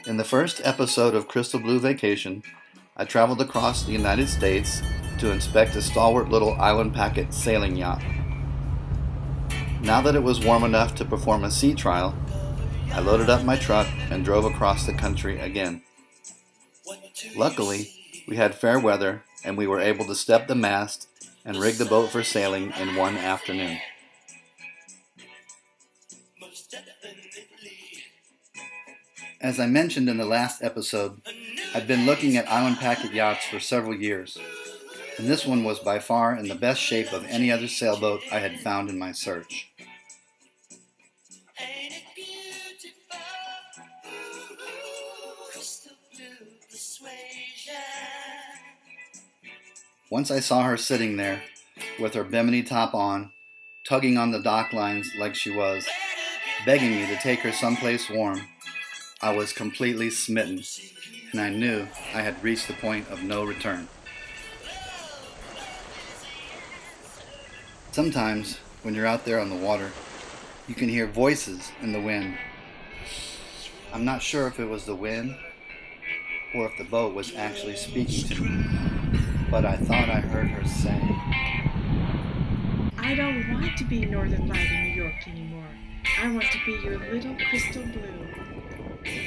In the first episode of Crystal Blue Vacation, I traveled across the United States to inspect a stalwart little island packet sailing yacht. Now that it was warm enough to perform a sea trial, I loaded up my truck and drove across the country again. Luckily, we had fair weather and we were able to step the mast and rig the boat for sailing in one afternoon. As I mentioned in the last episode, I've been looking at island packet yachts for several years, and this one was by far in the best shape of any other sailboat I had found in my search. Once I saw her sitting there, with her bimini top on, tugging on the dock lines like she was, begging me to take her someplace warm, I was completely smitten, and I knew I had reached the point of no return. Sometimes, when you're out there on the water, you can hear voices in the wind. I'm not sure if it was the wind, or if the boat was actually speaking to me, but I thought I heard her say, "I don't want to be Northern Light in New York anymore. I want to be your little crystal blue.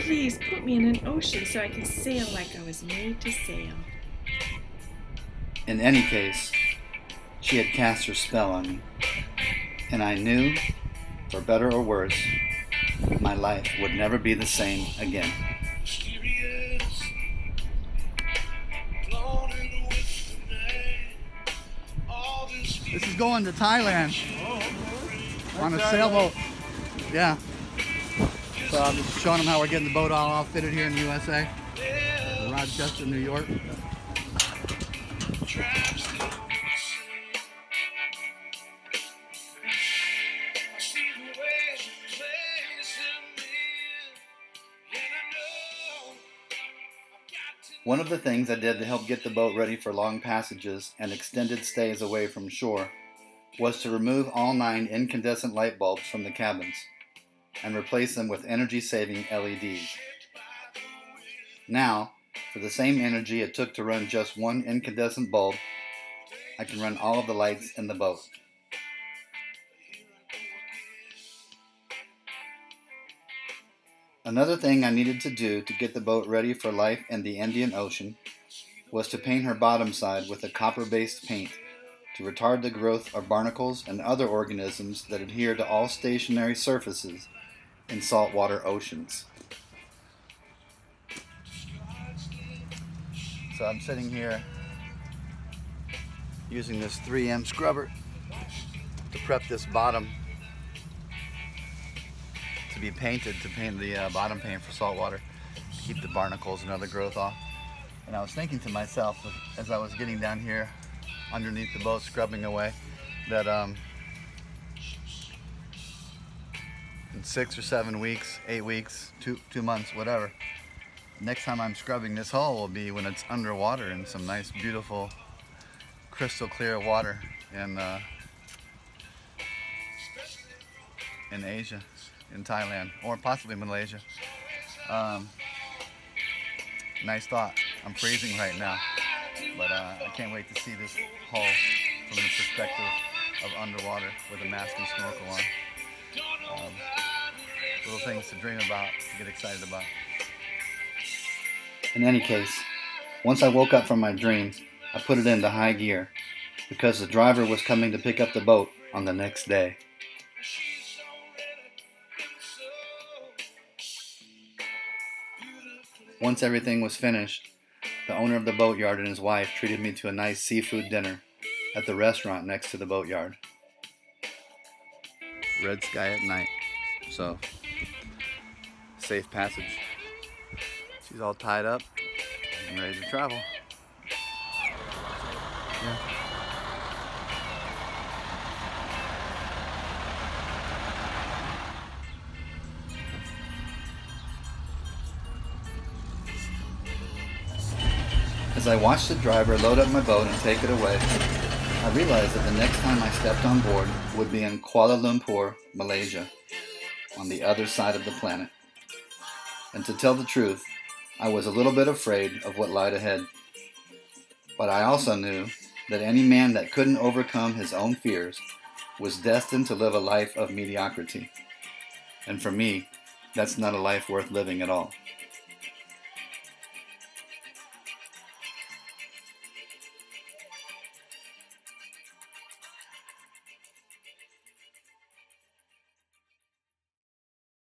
Please put me in an ocean so I can sail like I was made to sail." In any case, she had cast her spell on me, and I knew, for better or worse, my life would never be the same again. This is going to Thailand on a sailboat. Yeah. So I'm just showing them how we're getting the boat all outfitted here in the USA. Rochester, New York. One of the things I did to help get the boat ready for long passages and extended stays away from shore was to remove all 9 incandescent light bulbs from the cabins and replace them with energy-saving LEDs. Now, for the same energy it took to run just one incandescent bulb, I can run all of the lights in the boat. Another thing I needed to do to get the boat ready for life in the Indian Ocean was to paint her bottom side with a copper-based paint to retard the growth of barnacles and other organisms that adhere to all stationary surfaces in saltwater oceans. So I'm sitting here using this 3M scrubber to prep this bottom to be painted, to paint the bottom paint for saltwater, to keep the barnacles and other growth off. And I was thinking to myself as I was getting down here underneath the boat scrubbing away that in 6 or 7 weeks, 8 weeks, 2 months, whatever, next time I'm scrubbing this hull will be when it's underwater in some nice beautiful crystal clear water in Asia, in Thailand, or possibly Malaysia. Nice thought. I'm freezing right now, but I can't wait to see this hull from the perspective of underwater with a mask and snorkel on. Little things to dream about, to get excited about. In any case, once I woke up from my dream, I put it into high gear because the driver was coming to pick up the boat on the next day. Once everything was finished, the owner of the boatyard and his wife treated me to a nice seafood dinner at the restaurant next to the boatyard. Red sky at night, so safe passage. She's all tied up and ready to travel. Yeah. As I watched the driver load up my boat and take it away, I realized that the next time I stepped on board would be in Kuala Lumpur, Malaysia, on the other side of the planet. and to tell the truth, I was a little bit afraid of what lied ahead. But I also knew that any man that couldn't overcome his own fears was destined to live a life of mediocrity. And for me, that's not a life worth living at all.